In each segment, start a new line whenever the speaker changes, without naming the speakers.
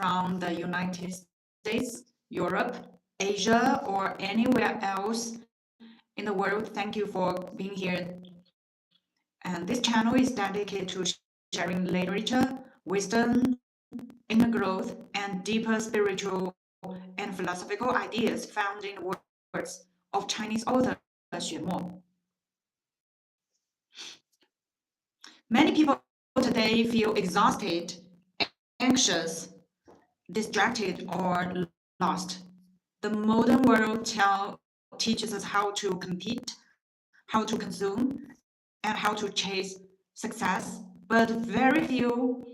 from the United States, Europe, Asia, or anywhere else in the world, thank you for being here. And this channel is dedicated to sharing literature, wisdom, inner growth, and deeper spiritual and philosophical ideas found in the works of Chinese author Xuemo. Many people today feel exhausted, anxious, distracted, or lost. The modern world teaches us how to compete, how to consume, and how to chase success, but very few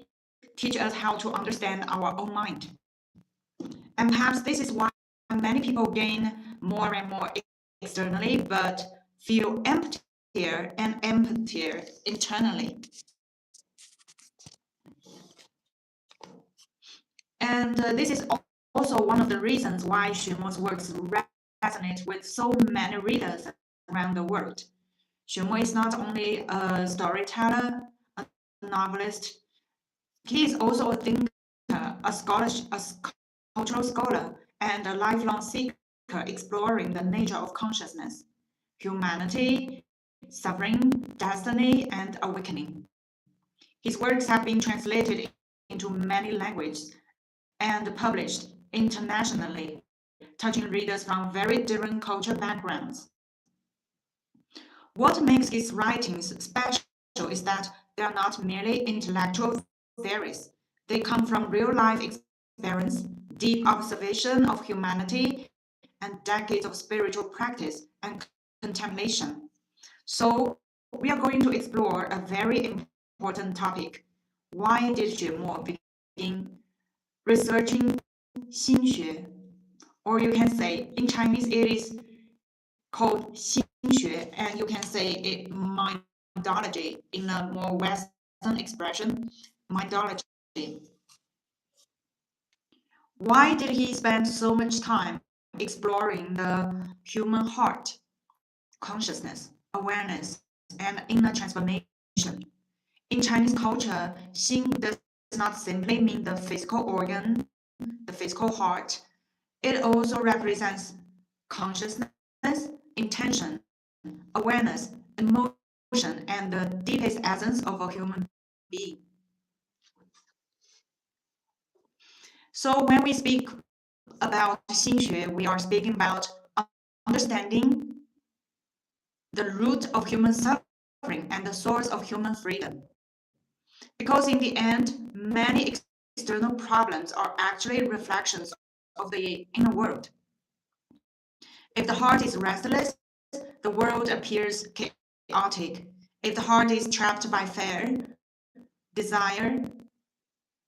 teach us how to understand our own mind. And perhaps this is why many people gain more and more externally, but feel emptier and emptier internally. And this is also one of the reasons why Xuemo's works resonate with so many readers around the world. Xuemo is not only a storyteller, a novelist, he is also a thinker, a cultural scholar, and a lifelong seeker exploring the nature of consciousness, humanity, suffering, destiny, and awakening. His works have been translated into many languages and published internationally, touching readers from very different cultural backgrounds. What makes his writings special is that they are not merely intellectual theories. They come from real-life experience, deep observation of humanity, and decades of spiritual practice and contemplation. So, we are going to explore a very important topic. Why did Xuemo begin researching Xinxue? Or you can say, in Chinese, it is called Xinxue, and you can say it mindology in a more Western expression, mindology. Why did he spend so much time exploring the human heart, consciousness, awareness, and inner transformation? In Chinese culture, Xin does not simply mean the physical organ, the physical heart. It also represents consciousness, intention, awareness, emotion, and the deepest essence of a human being. So when we speak about Xinxue, we are speaking about understanding the root of human suffering and the source of human freedom. Because in the end, many external problems are actually reflections of the inner world. If the heart is restless, the world appears chaotic. If the heart is trapped by fear, desire,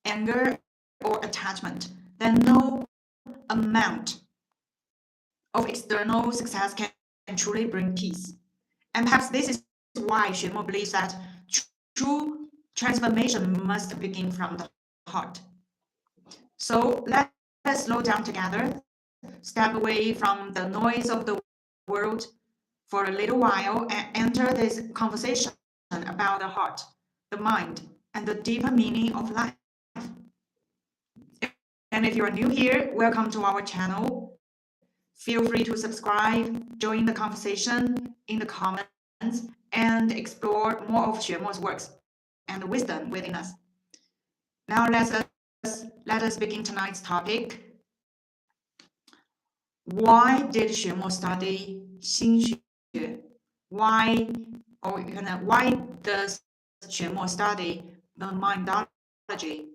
anger, or attachment, then no amount of external success can truly bring peace. And perhaps this is why Xuemo believes that true transformation must begin from the heart. So let us slow down together, step away from the noise of the world for a little while, and enter this conversation about the heart, the mind, and the deeper meaning of life. And if you are new here, welcome to our channel. Feel free to subscribe, join the conversation in the comments, and explore more of Xuemo's works and the wisdom within us. Now let us begin tonight's topic. Why did Xuemo study Xinxue? Why does Xuemo study the mindology?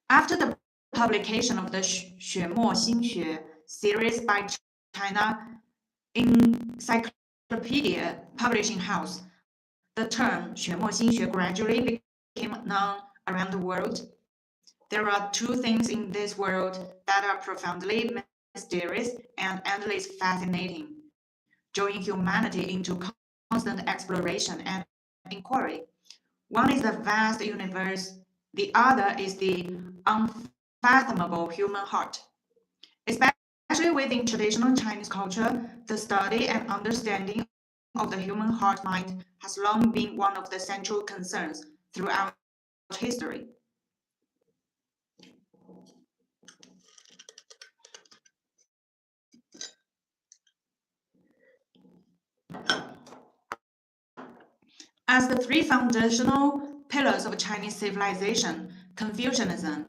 After the publication of the Xuemo Xinxue series by China Encyclopedia Publishing House, the term Xuemo Xinxue gradually became known around the world. There are two things in this world that are profoundly mysterious and endlessly fascinating, drawing humanity into constant exploration and inquiry. One is the vast universe, the other is the unfathomable human heart. Especially within traditional Chinese culture, the study and understanding of the human heart-mind has long been one of the central concerns throughout history. As the three foundational pillars of Chinese civilization, Confucianism,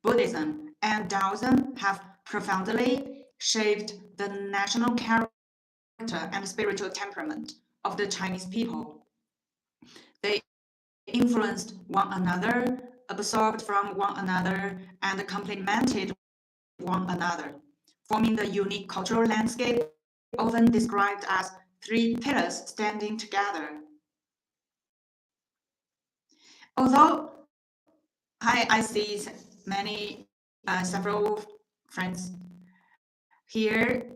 Buddhism, and Taoism have profoundly shaped the national character and spiritual temperament of the Chinese people. They influenced one another, absorbed from one another, and complemented one another, forming the unique cultural landscape often described as three pillars standing together. Although I see many, several friends here,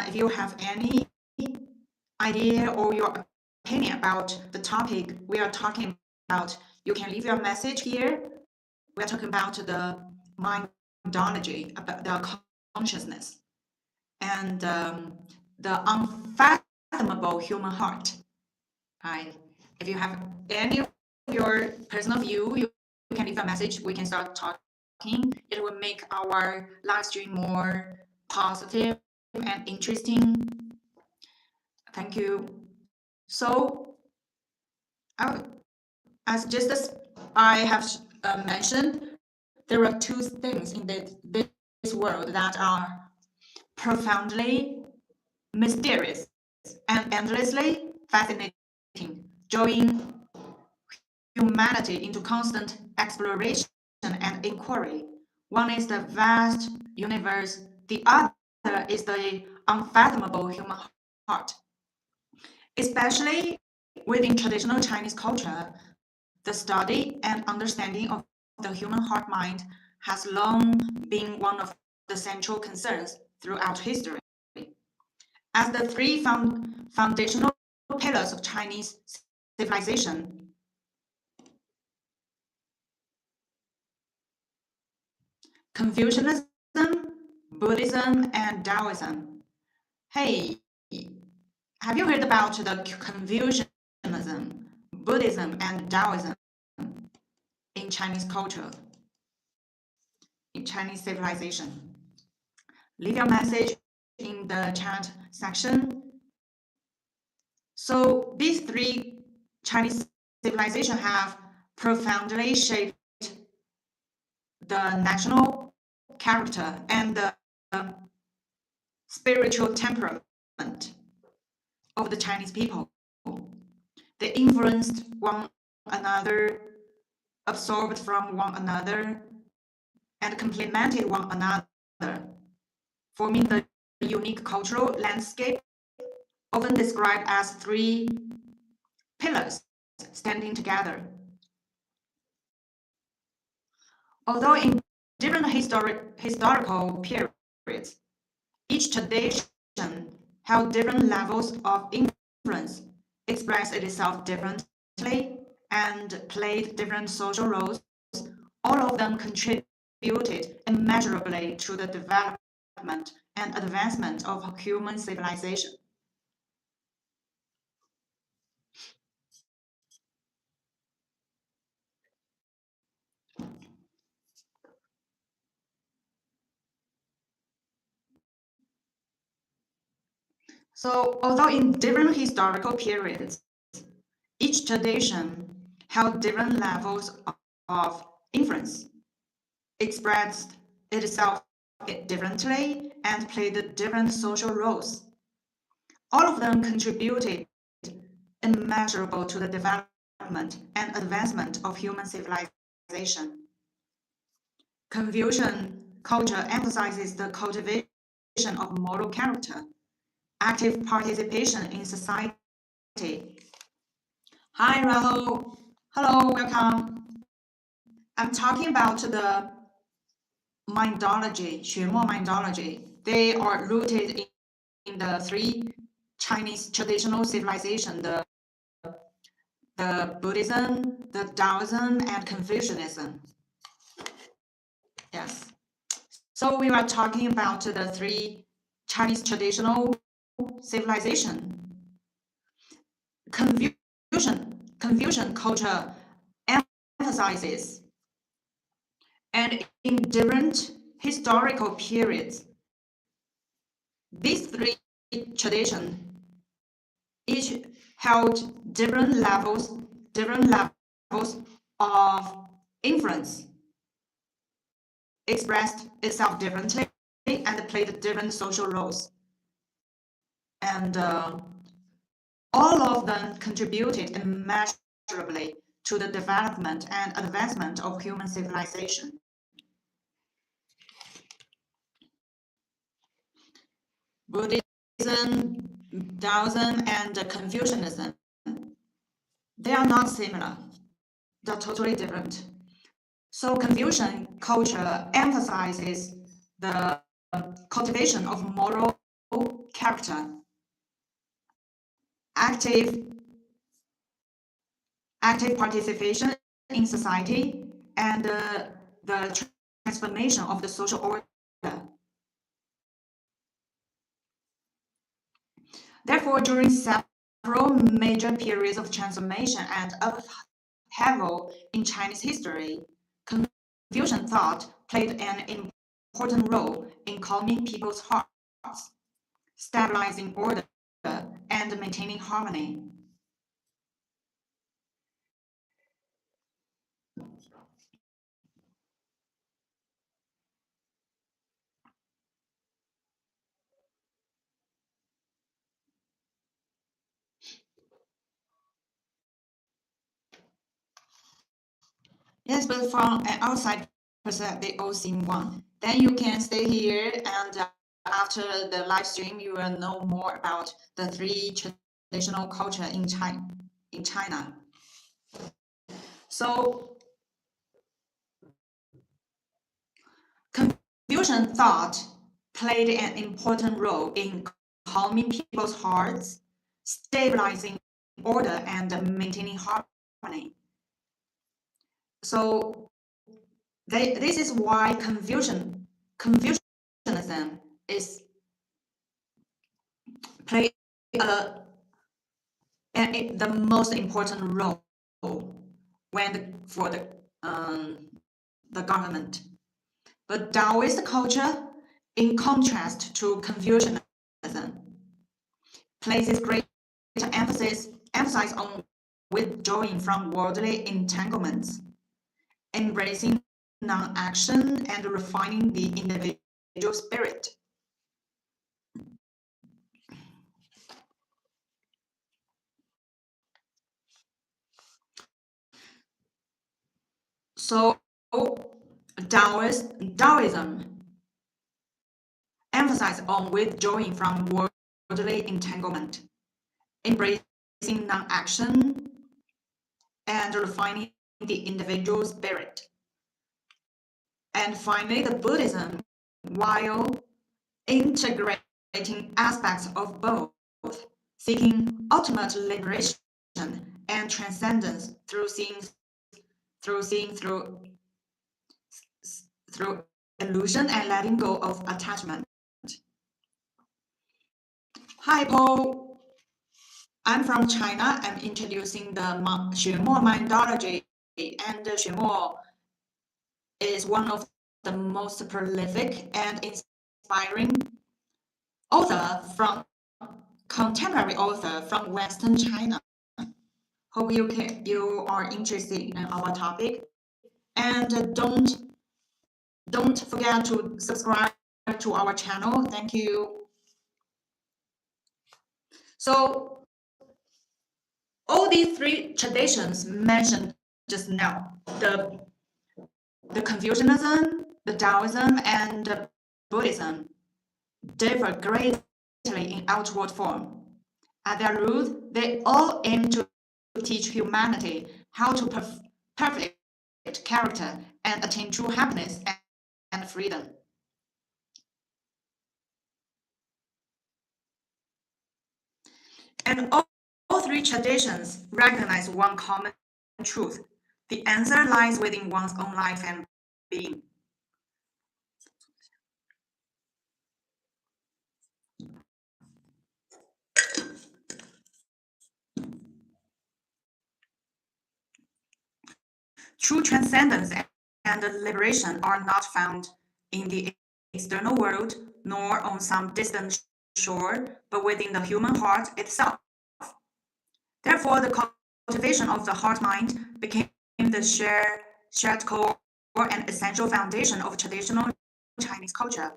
if you have any idea or your opinion about the topic we are talking about, you can leave your message here. We're talking about the mindology, about the consciousness, and the unfathomable human heart. If you have any of your personal view, you can leave a message. We can start talking. It will make our live stream more positive and interesting. Thank you. So, as I have mentioned, there are two things in this world that are profoundly mysterious and endlessly fascinating, drawing humanity into constant exploration and inquiry. One is the vast universe, the other is the unfathomable human heart. Especially within traditional Chinese culture, the study and understanding of the human heart mind has long been one of the central concerns throughout history. As the three foundational pillars of Chinese civilization, Confucianism, Buddhism, and Taoism. Hey, have you heard about the Confucianism, Buddhism, and Taoism in Chinese culture, in Chinese civilization? Leave your message in the chat section. So these three Chinese civilizations have profoundly shaped the national character and the spiritual temperament of the Chinese people. They influenced one another, absorbed from one another, and complemented one another, forming the unique cultural landscape often described as three pillars standing together. Although in different historical periods, each tradition held different levels of influence, expressed itself differently, and played different social roles, all of them contributed immeasurably to the development and advancement of human civilization. So, although in different historical periods, each tradition held different levels of influence, expressed itself differently, and played different social roles. All of them contributed immeasurable to the development and advancement of human civilization. Confucian culture emphasizes the cultivation of moral character, active participation in society. Hi, Rahul. Hello, welcome. I'm talking about the mindology, Xuemo mindology. They are rooted in the three Chinese traditional civilization, the Buddhism, the Taoism, and Confucianism. Yes. So we are talking about the three Chinese traditional civilization. Confucian culture emphasizes, and in different historical periods, these three traditions each held different levels of influence, expressed itself differently, and played different social roles. And all of them contributed immeasurably to the development and advancement of human civilization. Buddhism, Taoism, and Confucianism, they are not similar. They're totally different. So Confucian culture emphasizes the cultivation of moral character, active participation in society, and the transformation of the social order. Therefore, during several major periods of transformation and upheaval in Chinese history, Confucian thought played an important role in calming people's hearts, stabilizing order, and maintaining harmony. Yes, but from an outside perspective, they all seem one. Then you can stay here, and after the live stream, you will know more about the three traditional culture in China. So Confucian thought played an important role in calming people's hearts, stabilizing order, and maintaining harmony. So this is why Confucianism is play the most important role for the government. But Taoist culture, in contrast to Confucianism, places great emphasis on withdrawing from worldly entanglements, embracing non-action, and refining the individual spirit. So Taoism emphasizes on withdrawing from worldly entanglement, embracing non-action, and refining the individual spirit. And finally, the Buddhism, while integrating aspects of both, seeking ultimate liberation and transcendence through illusion and letting go of attachment. Hi, Paul. I'm from China. I'm introducing the Xuemo methodology, and Xuemo is one of the most prolific and inspiring contemporary author from Western China. Hope you are interested in our topic, and don't forget to subscribe to our channel. Thank you. So all these three traditions mentioned just now, the Confucianism, the Taoism, and the Buddhism, differ greatly in outward form. At their root, they all aim to teach humanity how to perfect character and attain true happiness and freedom. And all three traditions recognize one common truth. The answer lies within one's own life and being. True transcendence and liberation are not found in the external world nor on some distant shore, but within the human heart itself. Therefore, the cultivation of the heart-mind became the shared core and essential foundation of traditional Chinese culture.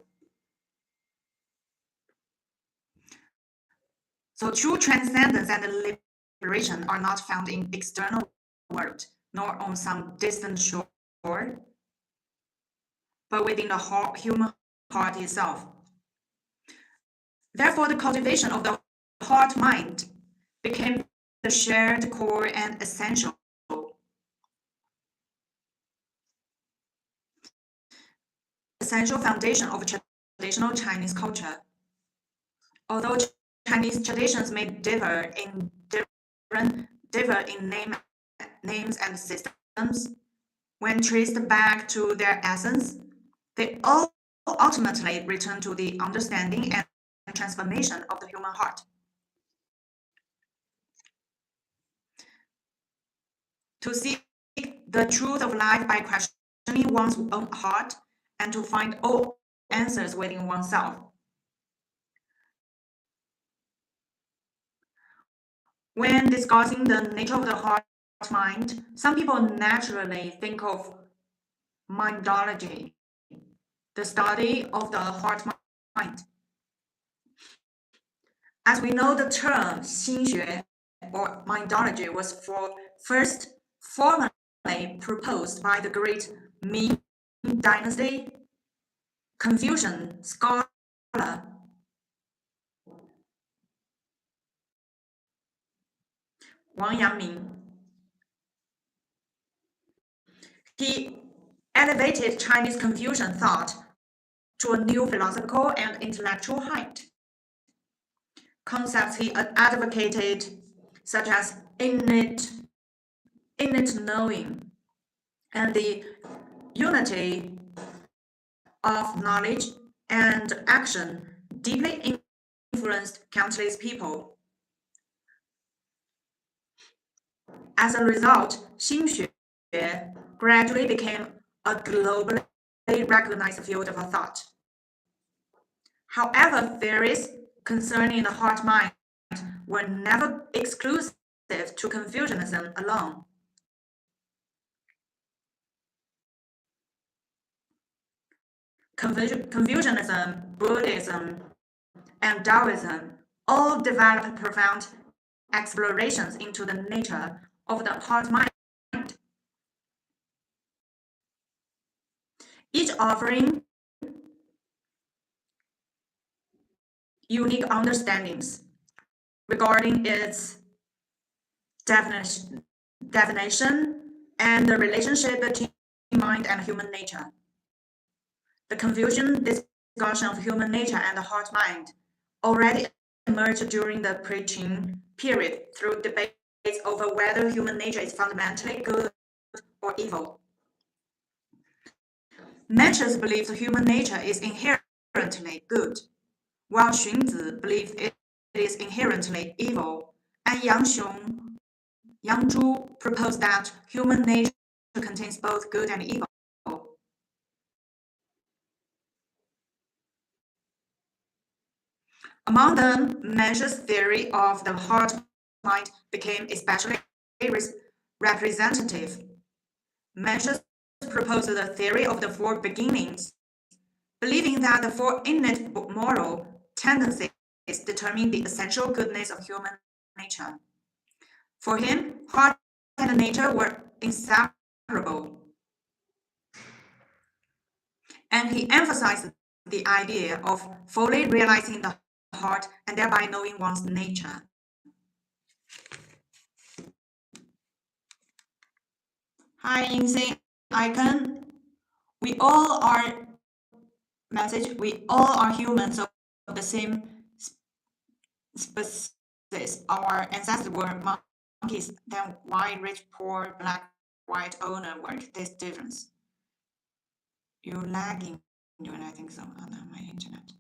So true transcendence and liberation are not found in external world, nor on some distant shore, but within the human heart itself. Therefore, the cultivation of the heart-mind became the shared core and essential foundation of traditional Chinese culture. Although Chinese traditions may differ in names and systems, when traced back to their essence, they all ultimately return to the understanding and transformation of the human heart. To seek the truth of life by questioning one's own heart and to find all answers within oneself. When discussing the nature of the heart-mind, some people naturally think of mindology, the study of the heart-mind. As we know, the term 心学 or mindology was first formally proposed by the great Ming Dynasty Confucian scholar Wang Yangming. He elevated Chinese Confucian thought to a new philosophical and intellectual height. Concepts he advocated, such as innate knowing and the unity of knowledge and action, deeply influenced countless people. As a result, 心学 gradually became a globally recognized field of thought. However, theories concerning the heart-mind were never exclusive to Confucianism alone. Confucianism, Buddhism, and Taoism all developed profound explorations into the nature of the heart-mind, each offering unique understandings regarding its definition and the relationship between mind and human nature. The Confucian discussion of human nature and the heart-mind already emerged during the preaching period through debates over whether human nature is fundamentally good or evil. Mencius believes human nature is inherently good, while Xunzi believes it is inherently evil, and Yang Zhu proposed that human nature contains both good and evil. Among them, Mencius' theory of the heart-mind became especially representative. Mencius proposed the theory of the four beginnings, believing that the four innate moral tendencies determine the essential goodness of human nature. For him, heart and nature were inseparable, and he emphasized the idea of fully realizing the heart and thereby knowing one's nature. Hi, insane icon. We all are humans of the same species. Our ancestors were monkeys. Then why rich, poor, black, white owner were this difference? You're lagging, and I think so on my internet.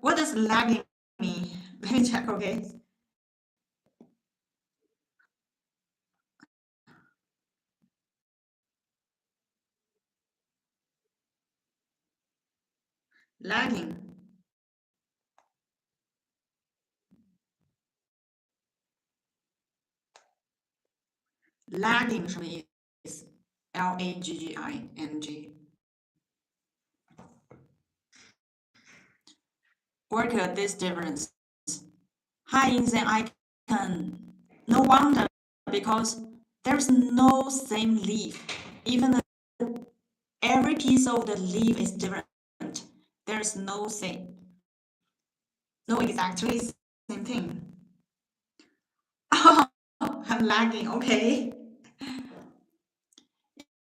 What does lagging mean? Let me check, okay? lagging. Lagging 什么意思 ？Lagging. Work at this difference. High in the icon. No wonder, because there's no same leaf. Even every piece of the leaf is different. There's no same, no exactly same thing. I'm lagging. Okay.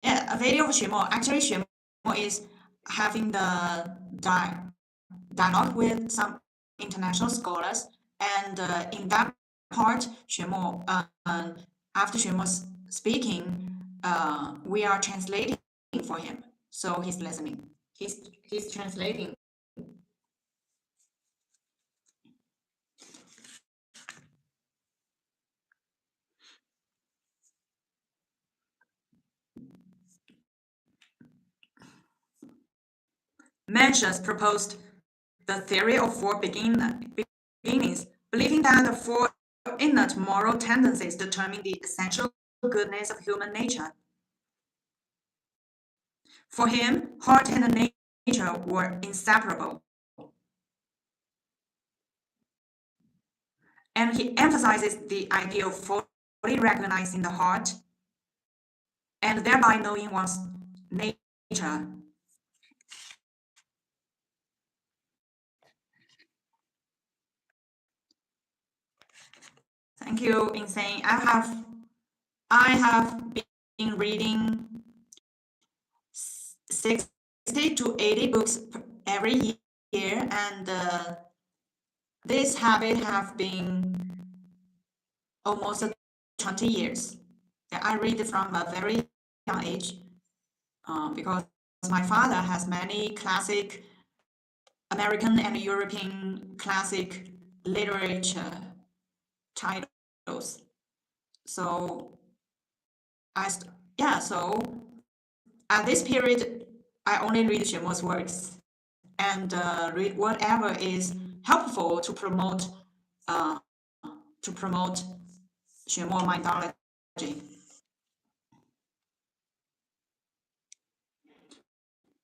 Yeah, a video of Xuemo. Actually, Xuemo is having the dialogue with some international scholars, and in that part, Xuemo, after Xuemo's speaking, we are translating for him, so he's listening. He's translating. Mencius proposed the theory of four beginnings, believing that the four innate moral tendencies determine the essential goodness of human nature. For him, heart and nature were inseparable. And he emphasizes the idea of fully recognizing the heart and thereby knowing one's nature. Thank you, Insane. I have been reading 60 to 80 books every year, and this habit have been almost 20 years. I read from a very young age because my father has many classic American and European classic literature titles. So so at this period, I only read Xuemo's works and read whatever is helpful to promote Xuemo mindology.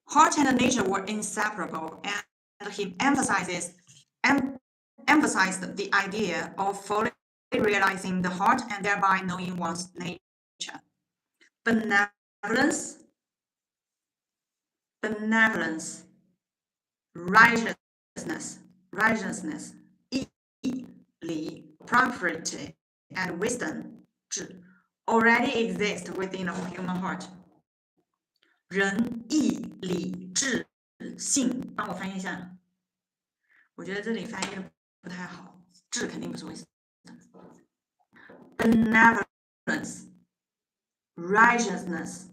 Heart and nature were inseparable, and he emphasized the idea of fully realizing the heart and thereby knowing one's nature. Benevolence, righteousness, 义理, property, and wisdom 智 already exist within the human heart. 仁义礼智信，帮我翻译一下。我觉得这里翻译的不太好，智肯定不是 wisdom。Benevolence, righteousness,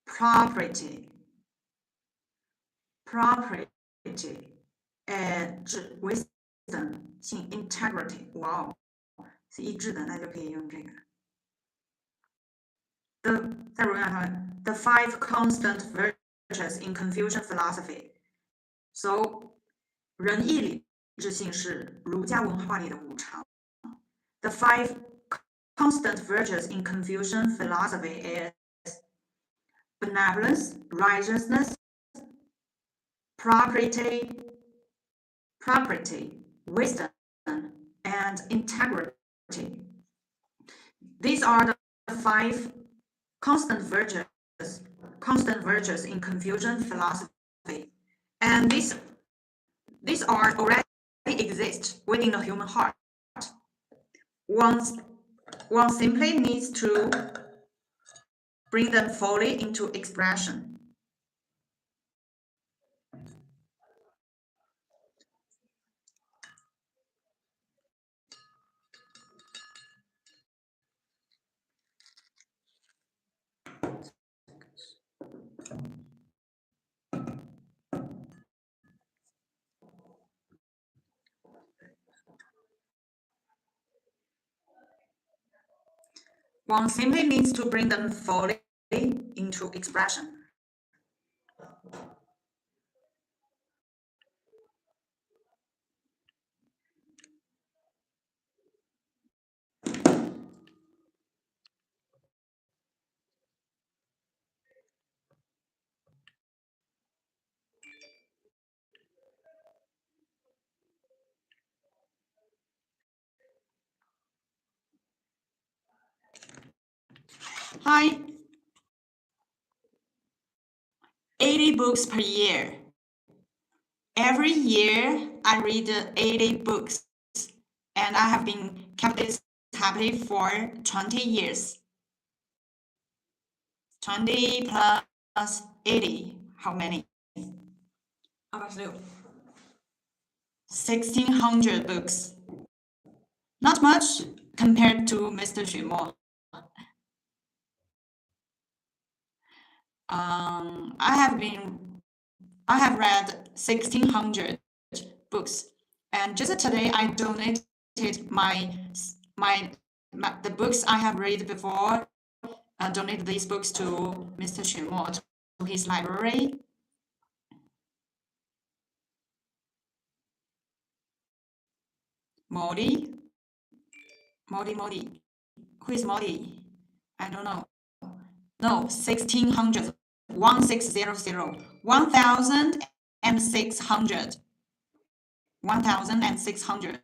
property, wisdom, 信 integrity， 哇哦，是一致的，那就可以用这个。再荣耀他们 the five constant virtues in Confucian philosophy. So 仁义礼智信是儒家文化里的五常。The five constant virtues in Confucian philosophy is benevolence, righteousness, property, wisdom, and integrity. These are the five constant virtues in Confucian philosophy, and these are already exist within the human heart. One simply needs to bring them fully into expression. One simply needs to bring them fully into expression. Hi, 80 books per year. Every year I read 80 books, and I have been kept this habit for 20 years. 20 plus 80, how many? How about you? 1,600 books. Not much compared to Mr. Xuemo. I have read 1,600 books, and just today I donated my, the books I have read before. Donated these books to Mr. Xuemo, to his library. Modi, Modi. Who is Modi? I don't know. No, 1,600. 1600. 1,600. 1,600.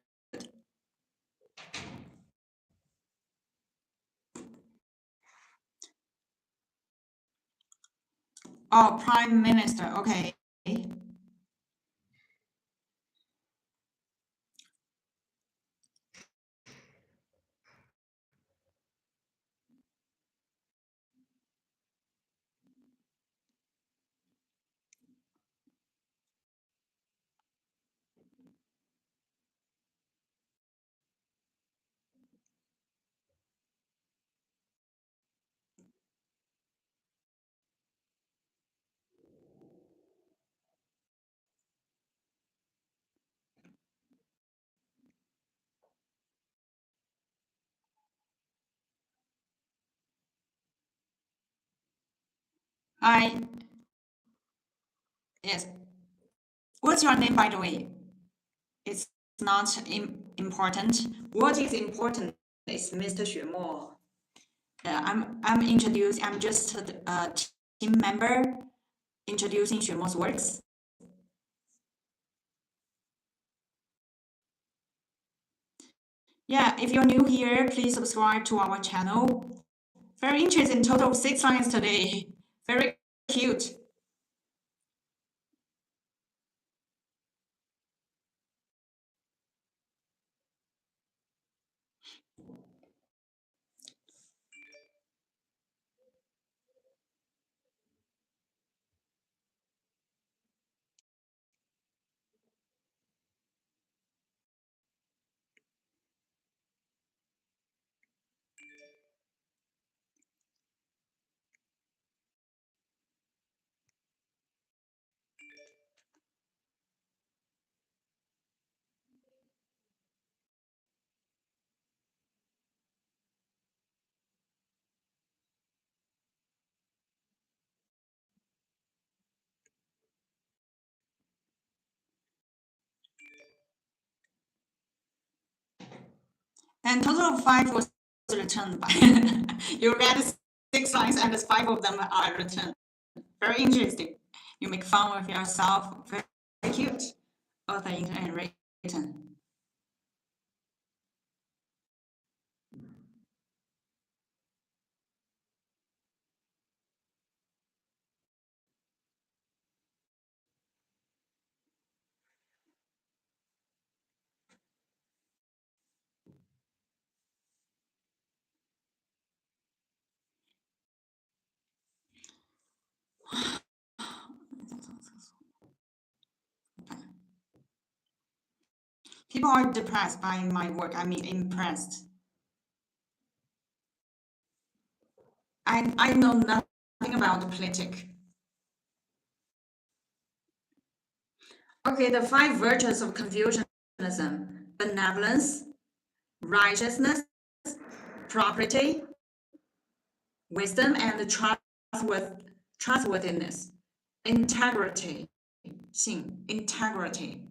Oh, Prime Minister. Okay. Hi. Yes. What's your name, by the way? It's not important. What is important is Mr. Xuemo. I'm just a team member introducing Xuemo's works. Yeah, if you're new here, please subscribe to our channel. Very interesting. Total of 6 lines today. Very cute. And total of 5 was returned by you read 6 lines and 5 of them are returned. Very interesting. You make fun of yourself. Very, very cute. Author and written. People are depressed by my work. I mean, impressed. I know nothing about politics. Okay, the 5 virtues of Confucianism: benevolence, righteousness, property, wisdom, and trustworthiness. Integrity. Integrity.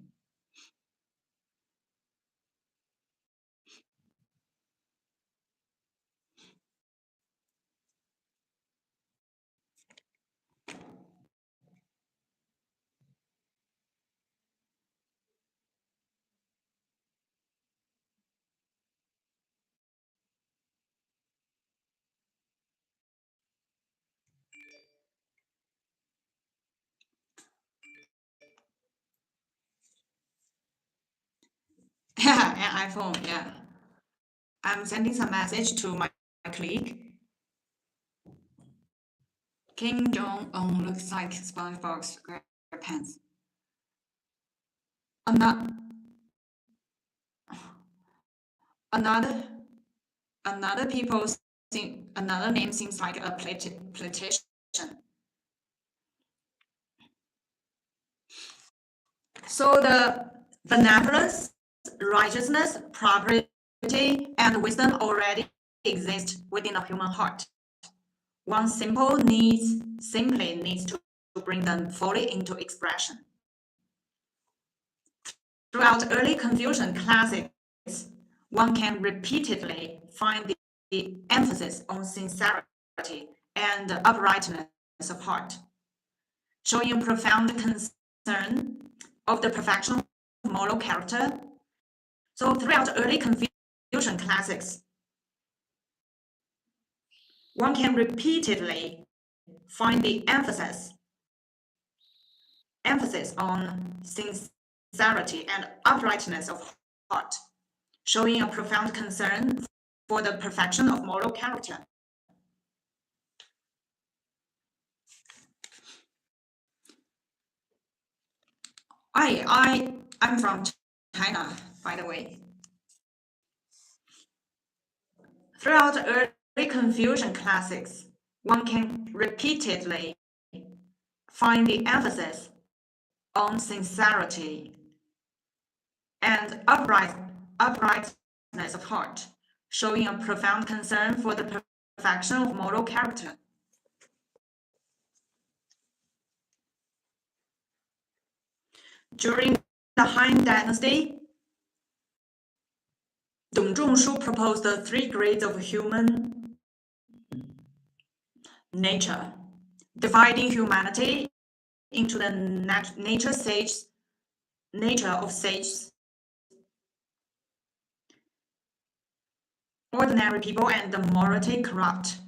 Yeah, an iPhone. Yeah, I'm sending some message to my colleague. Kim Jong Un looks like SpongeBob SquarePants. Another, another, another people think another name seems like a politician. So the benevolence, righteousness, property, and wisdom already exist within the human heart. One simply needs to bring them fully into expression. Throughout early Confucian classics, one can repeatedly find the emphasis on sincerity and uprightness of heart, showing a profound concern of the perfection of moral character. So throughout early Confucian classics, one can repeatedly find the emphasis on sincerity and uprightness of heart, showing a profound concern for the perfection of moral character. I'm from China, by the way. Throughout early Confucian classics, one can repeatedly find the emphasis on sincerity and uprightness of heart, showing a profound concern for the perfection of moral character. During the Han Dynasty, Dong Zhongshu proposed the three grades of human nature, dividing humanity into the nature of sages, ordinary people, and the morally corrupt.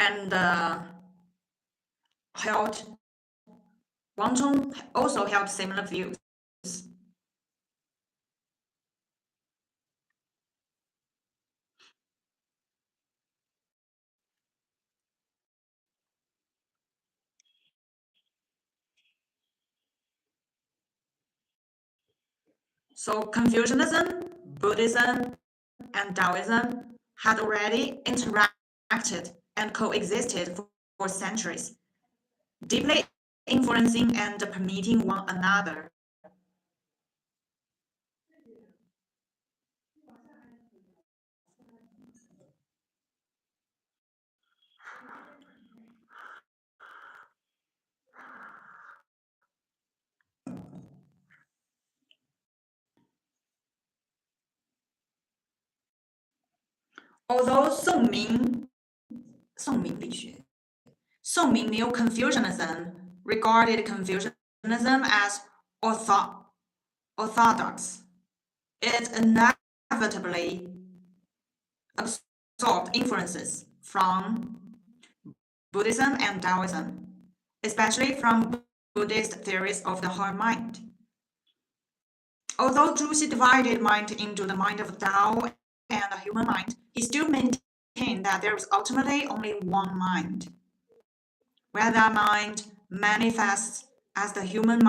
And Wang Zhong also held similar views. So Confucianism, Buddhism, and Taoism had already interacted and coexisted for centuries, deeply influencing and permeating one another. Although Songming Neo-Confucianism regarded Confucianism as orthodox, it inevitably absorbed influences from Buddhism and Taoism, especially from Buddhist theories of the heart mind. Although Zhuxi divided mind into the mind of Tao and the human mind, he still maintained that there is ultimately only one mind. Whether that mind manifests as the human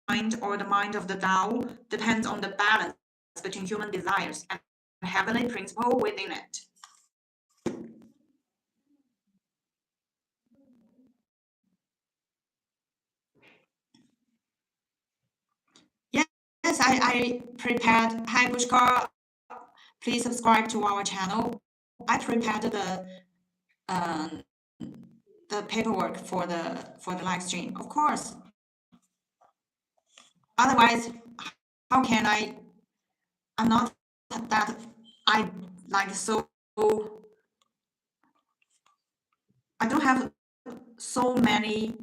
mind or the mind of the Tao depends on the balance between human desires and the heavenly principle within it. Yes, I prepared. Hi, Pushkar. Please subscribe to our channel. I prepared um, the paperwork for the live stream, of course. Otherwise, how can I'm not that I like so I don't have so many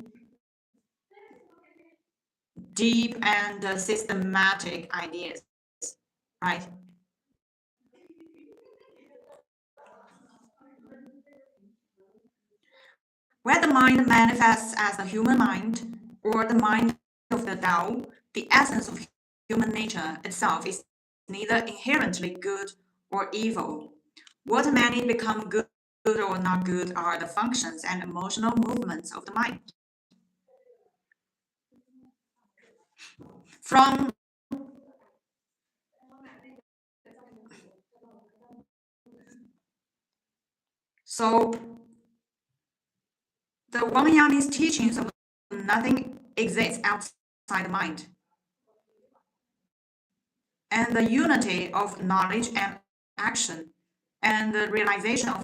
deep and systematic ideas, right? Where the mind manifests as the human mind or the mind of the Tao, the essence of human nature itself is neither inherently good or evil. What many become good or not good are the functions and emotional movements of the mind. From so the Wamayani's teachings of nothing exists outside the mind, and the unity of knowledge and action, and the realization of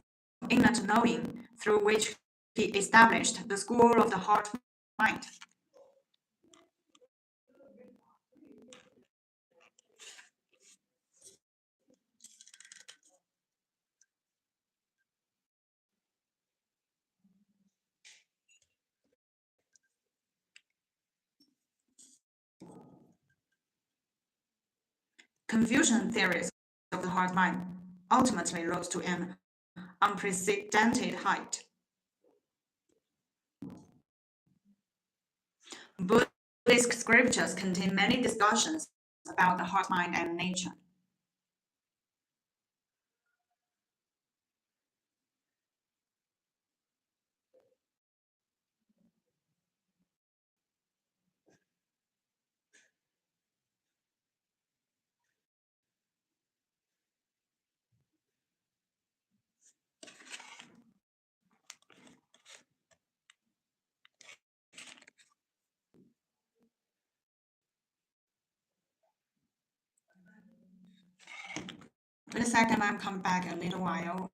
innate knowing through which he established the school of the heart mind. Confucian theories of the heart mind ultimately rose to an unprecedented height. Buddhist scriptures contain many discussions about the heart mind and nature. Wait a second, I'll come back a little while.